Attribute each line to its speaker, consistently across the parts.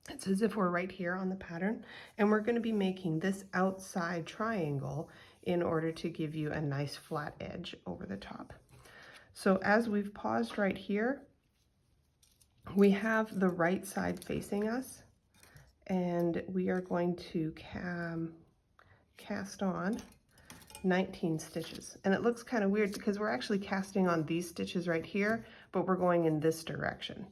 Speaker 1: It's as if we're right here on the pattern, and we're going to be making this outside triangle in order to give you a nice flat edge over the top. So as we've paused right here, we have the right side facing us, and we are going to cast on 19 stitches. And it looks kind of weird because we're actually casting on these stitches right here, but we're going in this direction.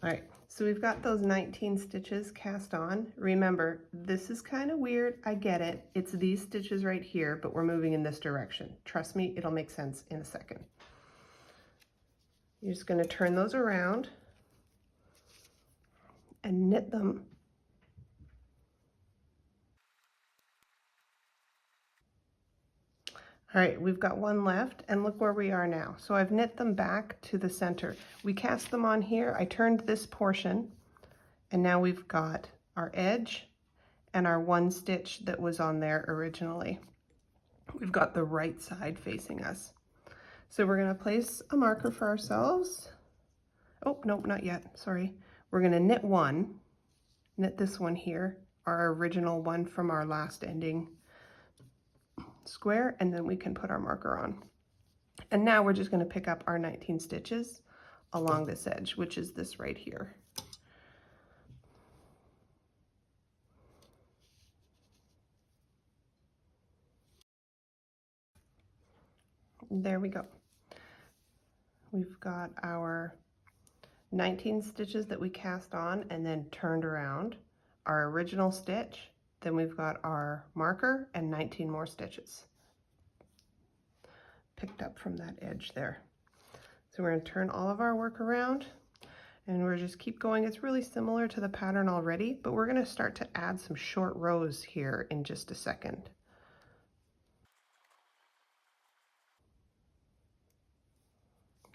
Speaker 1: All right, so we've got those 19 stitches cast on. Remember, this is kind of weird, I get it. It's these stitches right here, but we're moving in this direction. Trust me, it'll make sense in a second. You're just gonna turn those around and knit them. All right, we've got one left, and look where we are now. So I've knit them back to the center. We cast them on here, I turned this portion, and now we've got our edge and our one stitch that was on there originally. We've got the right side facing us. So we're gonna place a marker for ourselves. Oh, nope, not yet, sorry. We're gonna knit one, knit this one here, our original one from our last ending square, and then we can put our marker on. And now we're just going to pick up our 19 stitches along this edge, which is this right here. There we go. We've got our 19 stitches that we cast on and then turned around, our original stitch, then we've got our marker and 19 more stitches picked up from that edge there. So we're going to turn all of our work around, and we're just keep going. It's really similar to the pattern already, but we're going to start to add some short rows here in just a second.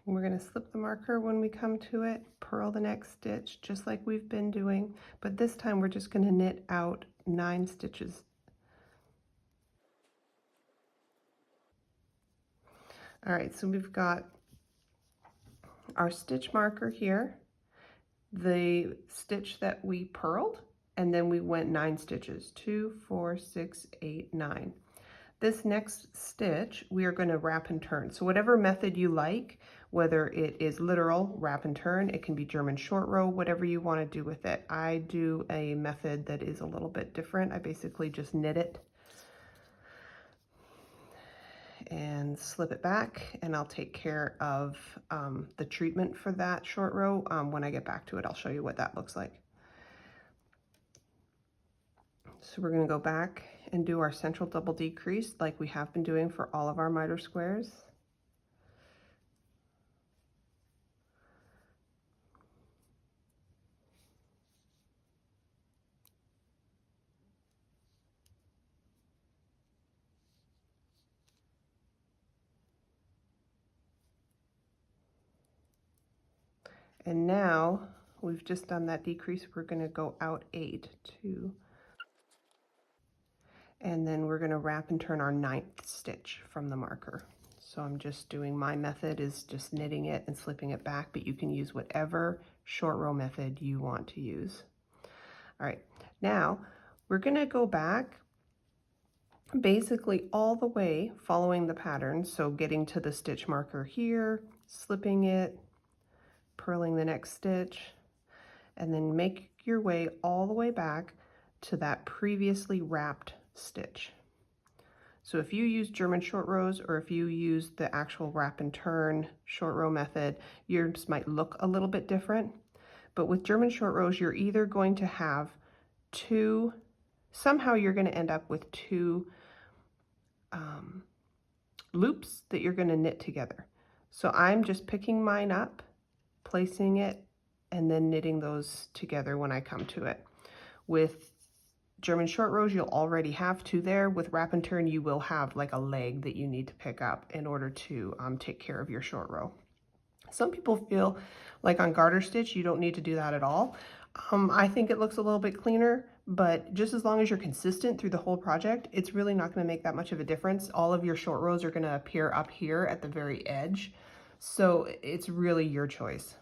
Speaker 1: We're going to slip the marker when we come to it, purl the next stitch just like we've been doing, but this time we're just going to knit out 9 stitches. All right, so we've got our stitch marker here, the stitch that we purled, and then we went 9 stitches, 2, 4, 6, 8, 9. This next stitch, we are going to wrap and turn. So whatever method you like, whether it is literal, wrap and turn, it can be German short row, whatever you want to do with it. I do a method that is a little bit different. I basically just knit it and slip it back, and I'll take care of the treatment for that short row. When I get back to it, I'll show you what that looks like. So we're going to go back and do our central double decrease like we have been doing for all of our miter squares. And now we've just done that decrease, we're going to go out 8, 2, and then we're going to wrap and turn our 9th stitch from the marker. So I'm just doing, my method is just knitting it and slipping it back, but you can use whatever short row method you want to use. All right, now we're going to go back basically all the way following the pattern. So getting to the stitch marker here, slipping it, purling the next stitch, and then make your way all the way back to that previously wrapped stitch. So if you use German short rows, or if you use the actual wrap and turn short row method, yours might look a little bit different. But with German short rows, you're either going to have two, somehow you're going to end up with 2 loops that you're going to knit together. So I'm just picking mine up, placing it, and then knitting those together when I come to it. With German short rows, you'll already have 2 there. With wrap and turn, you will have like a leg that you need to pick up in order to take care of your short row. Some people feel like on garter stitch, you don't need to do that at all. I think it looks a little bit cleaner, but just as long as you're consistent through the whole project, it's really not going to make that much of a difference. All of your short rows are going to appear up here at the very edge. So it's really your choice.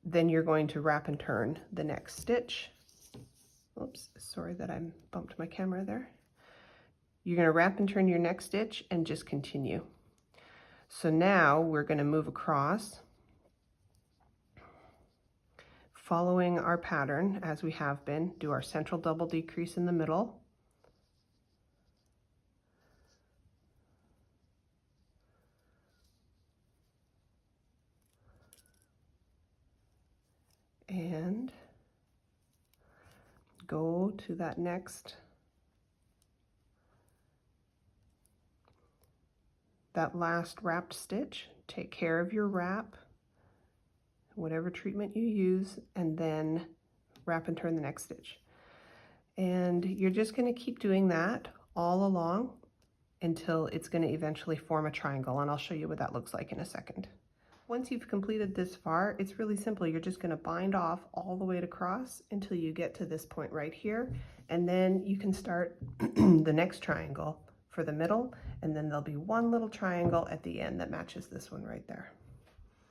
Speaker 1: then you're going to wrap and turn the next stitch. Oops, sorry that I bumped my camera there. You're going to wrap and turn your next stitch and just continue. So now we're going to move across, following our pattern as we have been. Do our central double decrease in the middle. And go to that last wrapped stitch. Take care of your wrap, whatever treatment you use, and then wrap and turn the next stitch. And you're just going to keep doing that all along until it's going to eventually form a triangle, and I'll show you what that looks like in a second. Once you've completed this far, it's really simple. You're just going to bind off all the way across until you get to this point right here, and then you can start the next triangle for the middle, and then there'll be one little triangle at the end that matches this one right there.